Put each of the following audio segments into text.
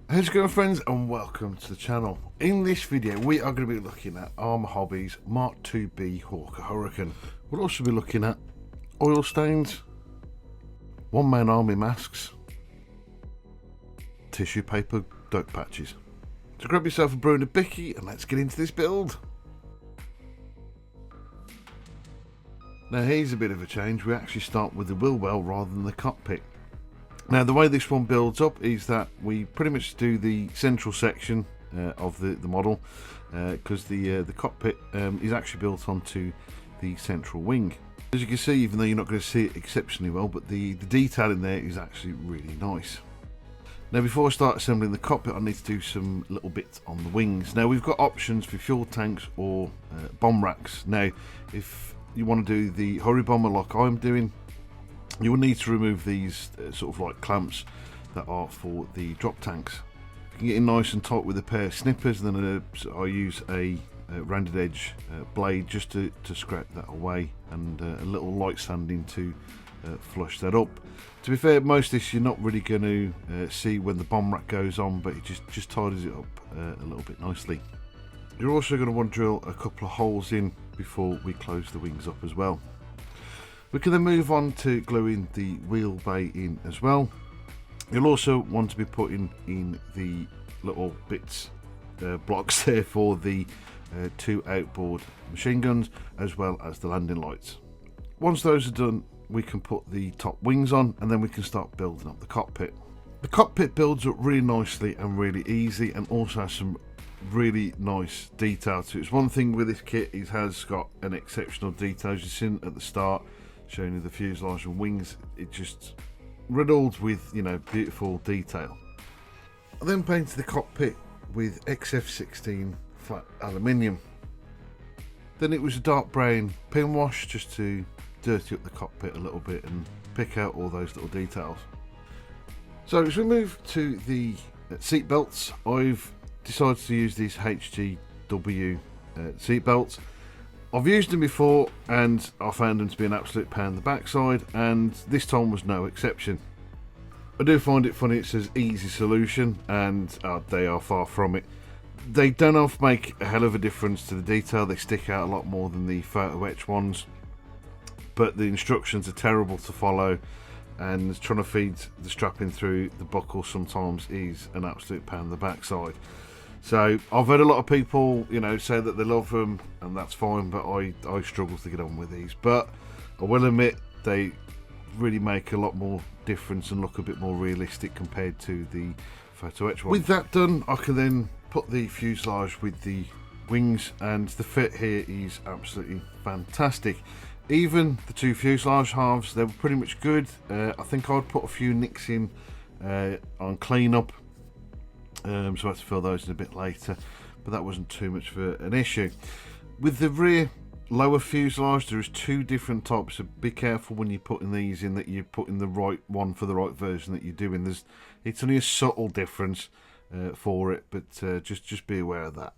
How's it going, friends, and welcome to the channel. In this video we are going to be looking at Arma Hobbies Mark IIb Hawker Hurricane. We'll also be looking at oil stains, one-man army masks, tissue paper dope patches. So grab yourself a brew and a bicky and let's get into this build. Now here's a bit of a change. We actually start with the wheel well rather than the cockpit. Now the way this one builds up is that we pretty much do the central section of the model because the cockpit is actually built onto the central wing. As you can see, even though you're not going to see it exceptionally well, but the detail in there is actually really nice. Now before I start assembling the cockpit, I need to do some little bits on the wings. Now we've got options for fuel tanks or bomb racks. Now if you want to do the hurry bomber like I'm doing, you will need to remove these sort of like clamps that are for the drop tanks. You can get in nice and tight with a pair of snippers, and then I use a rounded edge blade just to scrape that away, and a little light sanding to flush that up. To be fair, most of this you're not really going to see when the bomb rack goes on, but it just tidies it up a little bit nicely. You're also going to want to drill a couple of holes in before we close the wings up as well. We can then move on to gluing the wheel bay in as well. You'll also want to be putting in the little bits, blocks there for the two outboard machine guns as well as the landing lights. Once those are done, we can put the top wings on and then we can start building up the cockpit. The cockpit builds up really nicely and really easy, and also has some really nice detail to it. It's one thing with this kit, it has got an exceptional detail. As you've seen at the start, showing you the fuselage and wings, it just riddled with, you know, beautiful detail. I then painted the cockpit with XF16 flat aluminium. Then it was a dark brown pin wash just to dirty up the cockpit a little bit and pick out all those little details. So as we move to the seat belts, I've decided to use these HGW seat belts. I've used them before and I found them to be an absolute pain in the backside, and this time was no exception. I do find it funny it says easy solution, and they are far from it. They don't often make a hell of a difference to the detail. They stick out a lot more than the photo etch ones, but the instructions are terrible to follow, and trying to feed the strapping through the buckle sometimes is an absolute pain in the backside. So I've heard a lot of people, you know, say that they love them, and that's fine, but I struggle to get on with these. But I will admit they really make a lot more difference and look a bit more realistic compared to the photo etch one. With that done, I can then put the fuselage with the wings, and the fit here is absolutely fantastic. Even the two fuselage halves, they were pretty much good. I think I'd put a few nicks in on cleanup. So I had to fill those in a bit later, but that wasn't too much of an issue. With the rear lower fuselage, there is two different types, so be careful when you're putting these in that you're putting the right one for the right version that you're doing. It's only a subtle difference for it, but just be aware of that.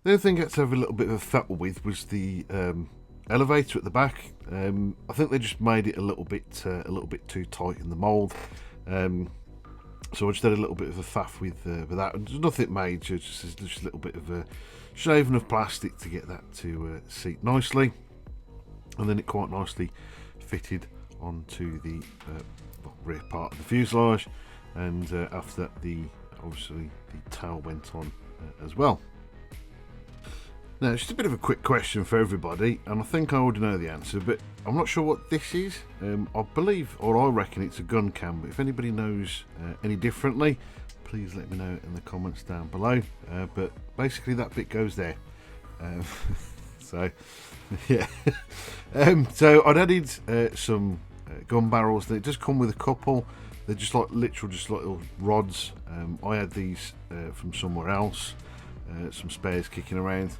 The other thing I had to have a little bit of a fattle with was the elevator at the back. I think they just made it a little bit too tight in the mould. So I just did a little bit of a faff with that. And there's nothing major, just a little bit of a shaving of plastic to get that to seat nicely, and then it quite nicely fitted onto the rear part of the fuselage. And after that, obviously the tail went on as well. Now, it's just a bit of a quick question for everybody, and I think I already know the answer, but I'm not sure what this is. I believe, or I reckon it's a gun cam, but if anybody knows any differently, please let me know in the comments down below. But basically that bit goes there. So, yeah. So I'd added some gun barrels. They just come with a couple. They're just like little rods. I had these from somewhere else, some spares kicking around.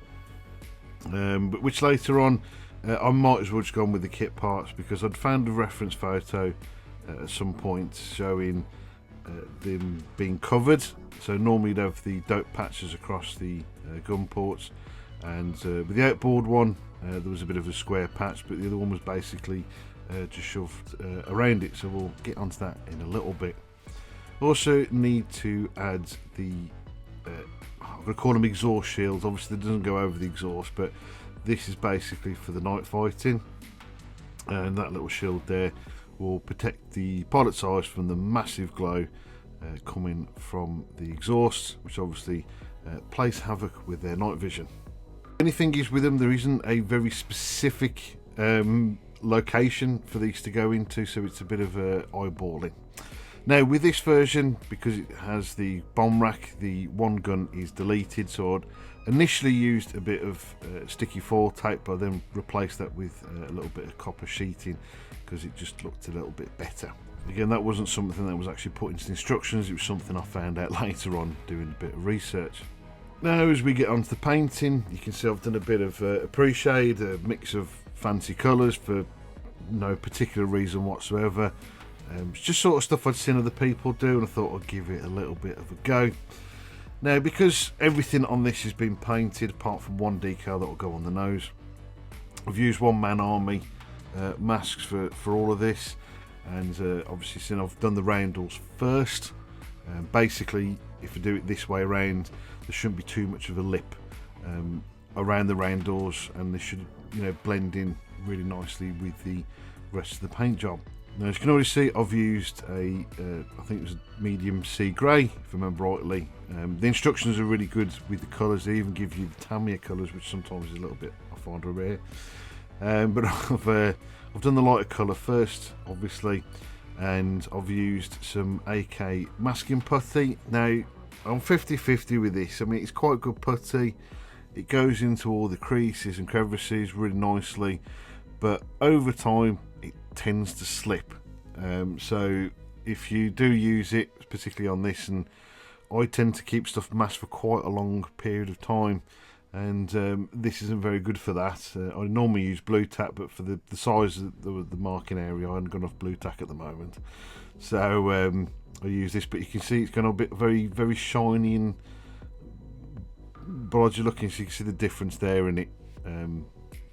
But which later on I might as well just gone with the kit parts, because I'd found a reference photo at some point showing them being covered. So normally you'd have the dope patches across the gun ports, and with the outboard one there was a bit of a square patch, but the other one was basically just shoved around it. So we'll get onto that in a little bit. Also need to add the I'm going to call them exhaust shields. Obviously it doesn't go over the exhaust, but this is basically for the night fighting, and that little shield there will protect the pilot's eyes from the massive glow coming from the exhaust, which obviously plays havoc with their night vision. Only thing is with them, there isn't a very specific location for these to go into, so it's a bit of eyeballing. Now with this version, because it has the bomb rack, the one gun is deleted, so I'd initially used a bit of sticky foil tape, but then replaced that with a little bit of copper sheeting because it just looked a little bit better. Again, that wasn't something that was actually put into the instructions, it was something I found out later on doing a bit of research. Now as we get onto the painting, you can see I've done a bit of a pre-shade, a mix of fancy colours for no particular reason whatsoever. It's just sort of stuff I'd seen other people do, and I thought I'd give it a little bit of a go. Now because everything on this has been painted apart from one decal that will go on the nose, I've used one man army masks for all of this, and obviously since I've done the roundels first, basically if I do it this way around, there shouldn't be too much of a lip around the roundels, and they should, you know, blend in really nicely with the rest of the paint job. Now as you can already see, I've used a I think it was a medium sea grey if I remember rightly. The instructions are really good with the colours, they even give you the Tamiya colours, which sometimes is a little bit, I find, rare. But I've done the lighter colour first obviously, and I've used some AK masking putty. Now I'm 50-50 with this. I mean, it's quite good putty, it goes into all the creases and crevices really nicely, but over time it tends to slip, so if you do use it, particularly on this, and I tend to keep stuff masked for quite a long period of time, and this isn't very good for that. I normally use blue tack, but for the size of the marking area, I haven't got enough blue tack at the moment, so I use this. But you can see it's going a bit very shiny, and but as you're looking, so you can see the difference there in it.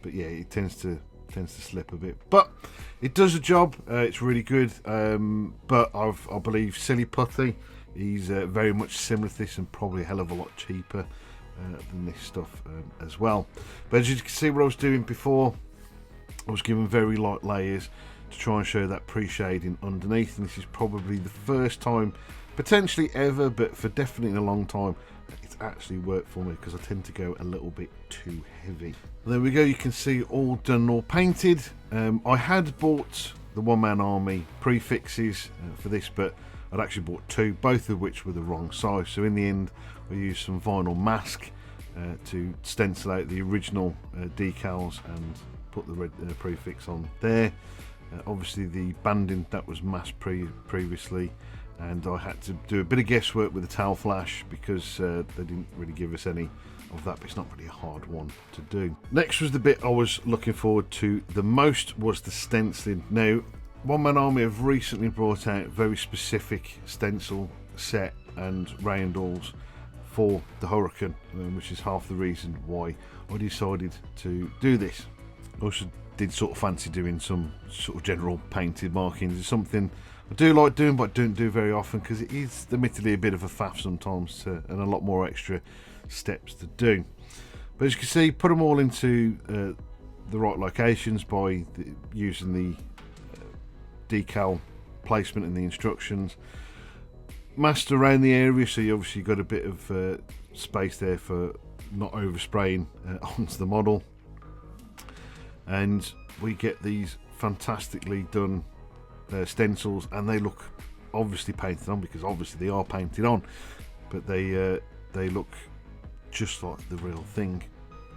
But yeah, it tends to slip a bit, but it does a job. It's really good. But I believe Silly Putty is very much similar to this, and probably a hell of a lot cheaper than this stuff as well. But as you can see, what I was doing before, I was giving very light layers to try and show that pre-shading underneath, and this is probably the first time, potentially ever, but for definitely in a long time, it's actually worked for me, because I tend to go a little bit too heavy. There we go, you can see all done, all painted. I had bought the One Man Army prefixes for this, but I'd actually bought two, both of which were the wrong size, so in the end I used some vinyl mask to stencil out the original decals and put the red prefix on there. Obviously the banding, that was masked previously, and I had to do a bit of guesswork with the towel flash because they didn't really give us any of that, but it's not really a hard one to do. Next was the bit I was looking forward to the most, was the stenciling. Now One Man Army have recently brought out very specific stencil set and roundels for the Hurricane, which is half the reason why I decided to do this. I also did sort of fancy doing some sort of general painted markings. It's something I do like doing, but I don't do very often because it is admittedly a bit of a faff sometimes and a lot more extra steps to do. But as you can see, put them all into the right locations by using the decal placement in the instructions. Masked around the area, so you obviously got a bit of space there for not overspraying onto the model. And we get these fantastically done stencils, and they look obviously painted on, because obviously they are painted on, but they look just like the real thing.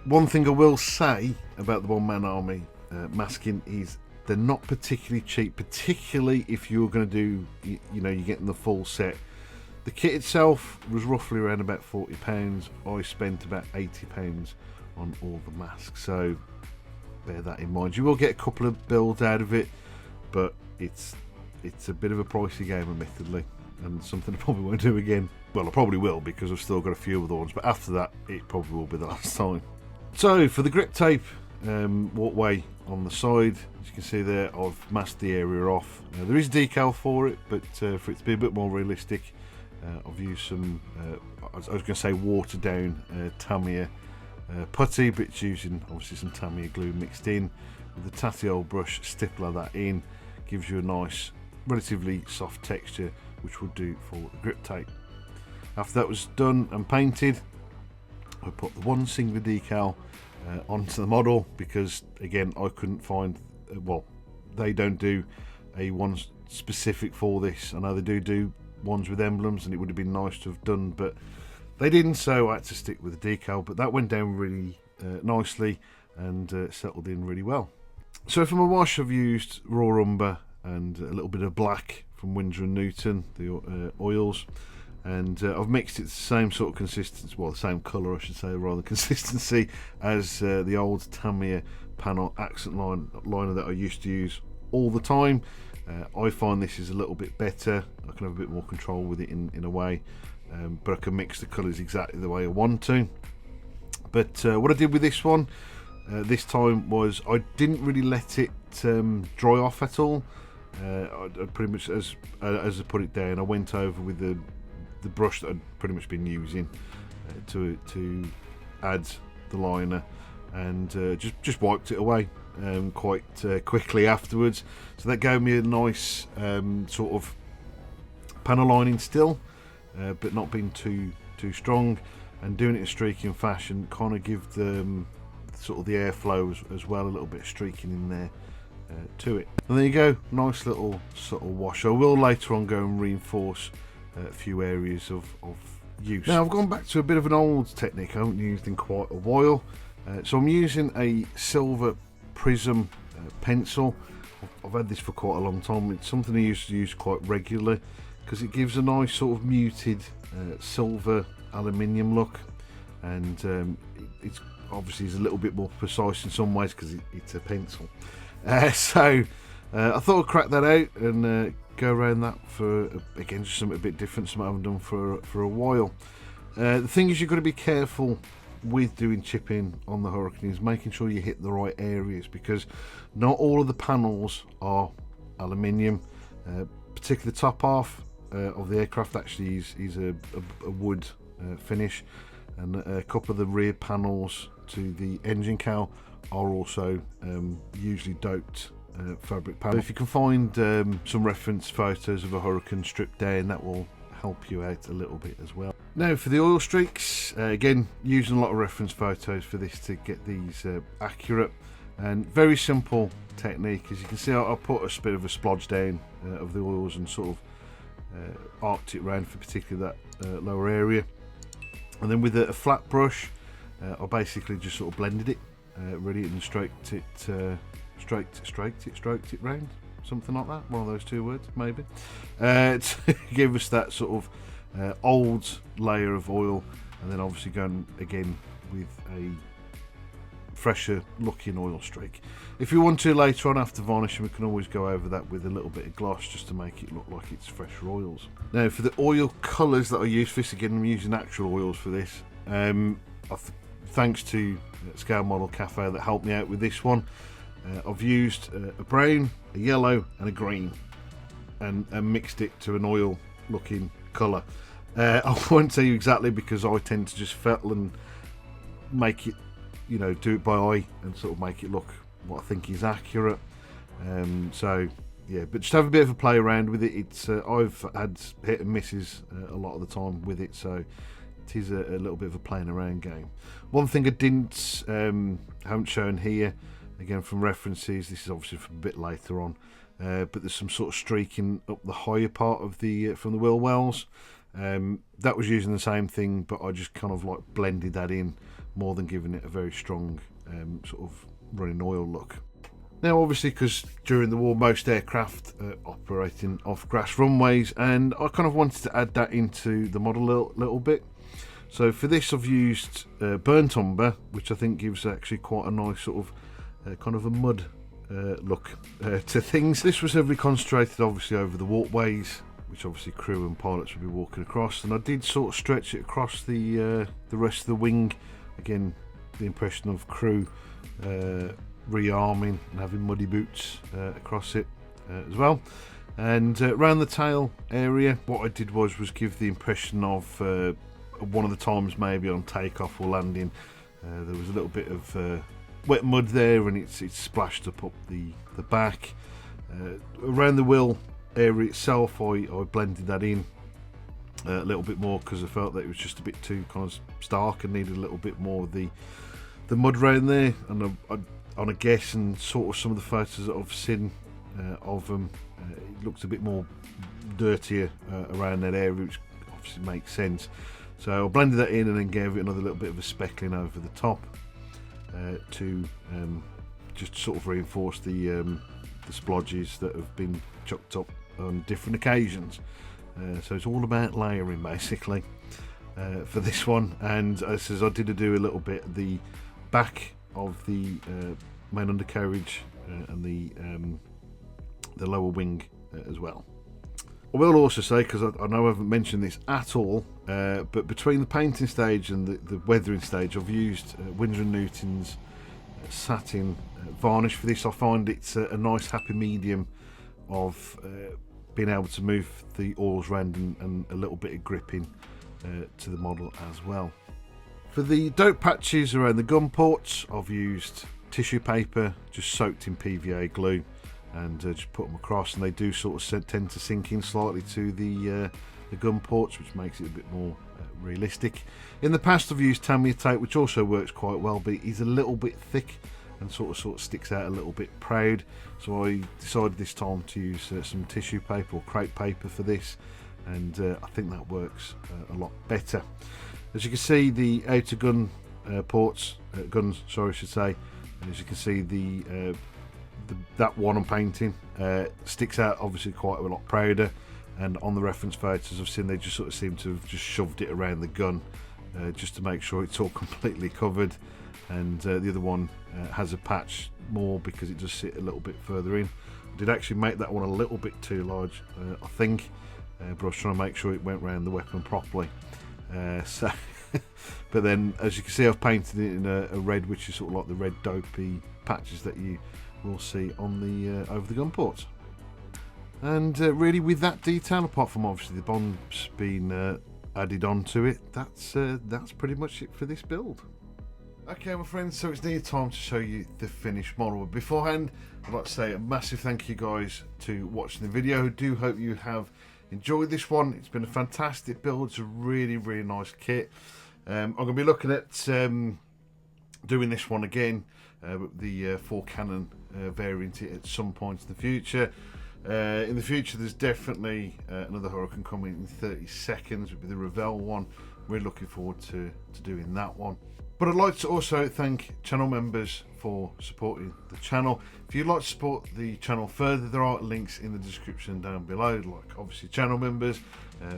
One thing I will say about the One Man Army masking is they're not particularly cheap, particularly if you're going to do, you know, you're getting the full set. The kit itself was roughly around about £40. I spent about £80 on all the masks, so bear that in mind. You will get a couple of builds out of it, but it's a bit of a pricey game, admittedly, and something I probably won't do again. Well, I probably will, because I've still got a few other ones, but after that it probably will be the last time. So for the grip tape, walkway on the side. As you can see there, I've masked the area off. There is decal for it, but for it to be a bit more realistic, I've used some, I was going to say watered down Tamiya putty, but it's using obviously some Tamiya glue mixed in with the tatty old brush. Stippler that in, gives you a nice relatively soft texture, which will do for the grip tape. After that was done and painted, I put the one singular decal onto the model, because again I couldn't find, well, they don't do a one specific for this. I know they do ones with emblems, and it would have been nice to have done, but they didn't, so I had to stick with the decal. But that went down really nicely and settled in really well. So for my wash, I've used raw umber and a little bit of black from Winsor & Newton, the oils, and I've mixed it the same sort of consistency, well, the same colour I should say, rather consistency, as the old Tamiya panel accent liner that I used to use all the time. I find this is a little bit better. I can have a bit more control with it in a way, but I can mix the colours exactly the way I want to. But what I did with this one this time was I didn't really let it dry off at all. I pretty much, as I put it down, I went over with the brush that I'd pretty much been using to add the liner, and just wiped it away quite quickly afterwards. So that gave me a nice sort of panel lining still, but not being too strong, and doing it in a streaking fashion kind of give the sort of the airflow as well, a little bit of streaking in there to it. And there you go, nice little subtle wash. I will later on go and reinforce a few areas of use. Now I've gone back to a bit of an old technique I haven't used in quite a while. So I'm using a silver prism pencil. I've had this for quite a long time. It's something I used to use quite regularly because it gives a nice sort of muted silver aluminium look, and it's obviously is a little bit more precise in some ways because it's a pencil. So I thought I'd crack that out and go around that for, again, just something a bit different, something I haven't done for a while. The thing is, you've got to be careful with doing chipping on the Hurricane, is making sure you hit the right areas, because not all of the panels are aluminium. Particularly the top half of the aircraft actually is a wood finish, and a couple of the rear panels to the engine cowl are also usually doped fabric panel. If you can find some reference photos of a Hurricane stripped down, that will help you out a little bit as well. Now for the oil streaks, again using a lot of reference photos for this to get these accurate, and very simple technique. As you can see, I put a bit of a splodge down of the oils and sort of arced it around for particularly that lower area, and then with a flat brush I basically just sort of blended it really, and stroked it round, something like that, one of those two words maybe, to give us that sort of old layer of oil, and then obviously going again with a fresher looking oil streak. If you want to later on after varnishing, we can always go over that with a little bit of gloss just to make it look like it's fresher oils. Now for the oil colours that I use for this, again I'm using actual oils for this. Thanks to Scale Model Cafe that helped me out with this one. I've used a brown, a yellow and a green, and mixed it to an oil looking colour. I won't tell you exactly because I tend to just fettle and make it, you know, do it by eye and sort of make it look what I think is accurate. So yeah, but just have a bit of a play around with it. It's I've had hit and misses a lot of the time with it, so it is a little bit of a playing around game. One thing I didn't haven't shown here, again from references, this is obviously from a bit later on, but there's some sort of streaking up the higher part of the from the wheel wells. That was using the same thing, but I just kind of like blended that in more than giving it a very strong sort of running oil look. Now obviously, because during the war most aircraft operating off grass runways, and I kind of wanted to add that into the model a little bit. So for this I've used burnt umber, which I think gives actually quite a nice sort of kind of a mud look to things. This was heavily concentrated obviously over the walkways, which obviously crew and pilots would be walking across, and I did sort of stretch it across the rest of the wing. Again, the impression of crew rearming and having muddy boots across it as well. And around the tail area, what I did was give the impression of one of the times maybe on takeoff or landing, there was a little bit of wet mud there, and it's splashed up the back. Around the wheel area itself, I blended that in a little bit more because I felt that it was just a bit too kind of stark and needed a little bit more of the mud around there. And on a guess and sort of some of the photos that I've seen of them, it looks a bit more dirtier around that area, which obviously makes sense. So I blended that in and then gave it another little bit of a speckling over the top to just sort of reinforce the splodges that have been chucked up on different occasions. So it's all about layering basically for this one. And as I did do a little bit at the back of the main undercarriage and the lower wing as well. I will also say, because I know I haven't mentioned this at all, but between the painting stage and the weathering stage, I've used Winsor & Newton's satin varnish for this. I find it's a nice happy medium of being able to move the oils around and a little bit of gripping to the model as well. For the dope patches around the gun ports, I've used tissue paper just soaked in PVA glue and just put them across, and they do sort of tend to sink in slightly to the gun ports, which makes it a bit more realistic. In the past I've used Tamiya tape, which also works quite well, but it is a little bit thick and sort of sticks out a little bit proud, so I decided this time to use some tissue paper or crepe paper for this, and I think that works a lot better. As you can see, the outer gun ports, guns sorry I should say, and as you can see that one I'm painting sticks out obviously quite a lot prouder, and on the reference photos I've seen, they just sort of seem to have just shoved it around the gun just to make sure it's all completely covered, and the other one has a patch more because it does sit a little bit further in. I did actually make that one a little bit too large, I think, but I was trying to make sure it went around the weapon properly. But then as you can see, I've painted it in a red, which is sort of like the red dopey patches that you will see on the over the gun ports. And really, with that detail, apart from obviously the bombs being added onto it, that's pretty much it for this build. Okay, my friends, so it's nearly time to show you the finished model. But beforehand, I'd like to say a massive thank you guys to watching the video. I do hope you have enjoyed this one. It's been a fantastic build. It's a really nice kit. I'm going to be looking at doing this one again with the 4 cannon variant at some point in the future. In the future, there's definitely another Hurricane coming in 30 seconds. It'll be the Revell one. We're looking forward to doing that one. But I'd like to also thank channel members for supporting the channel. If you'd like to support the channel further, there are links in the description down below, like obviously channel members,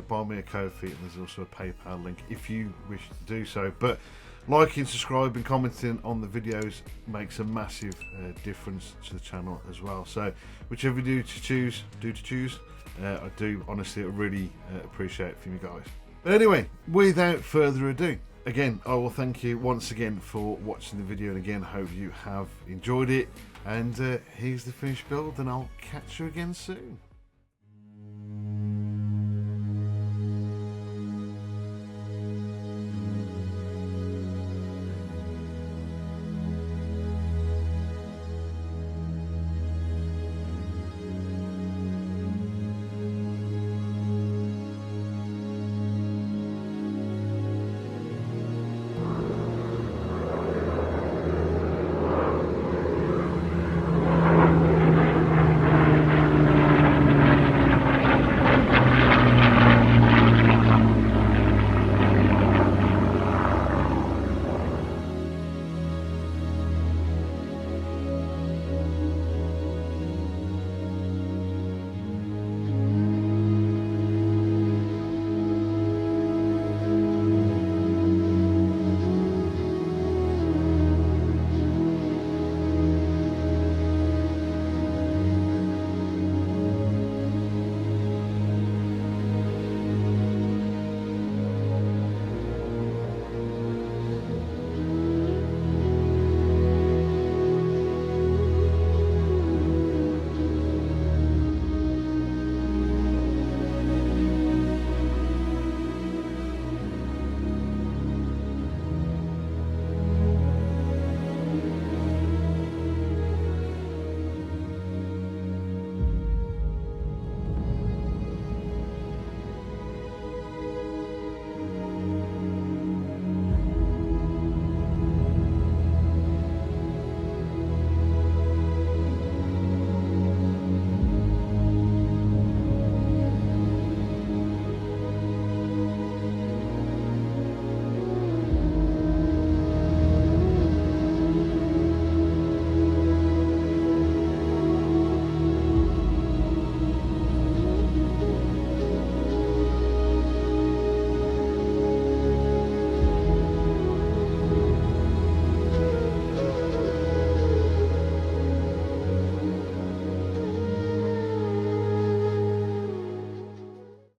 buy me a Ko-fi, and there's also a PayPal link if you wish to do so. But liking, subscribing, commenting on the videos makes a massive difference to the channel as well. So whichever you do to choose, I do honestly really appreciate it from you guys. But anyway, without further ado, again, I will thank you once again for watching the video, and again, hope you have enjoyed it. And here's the finished build, and I'll catch you again soon.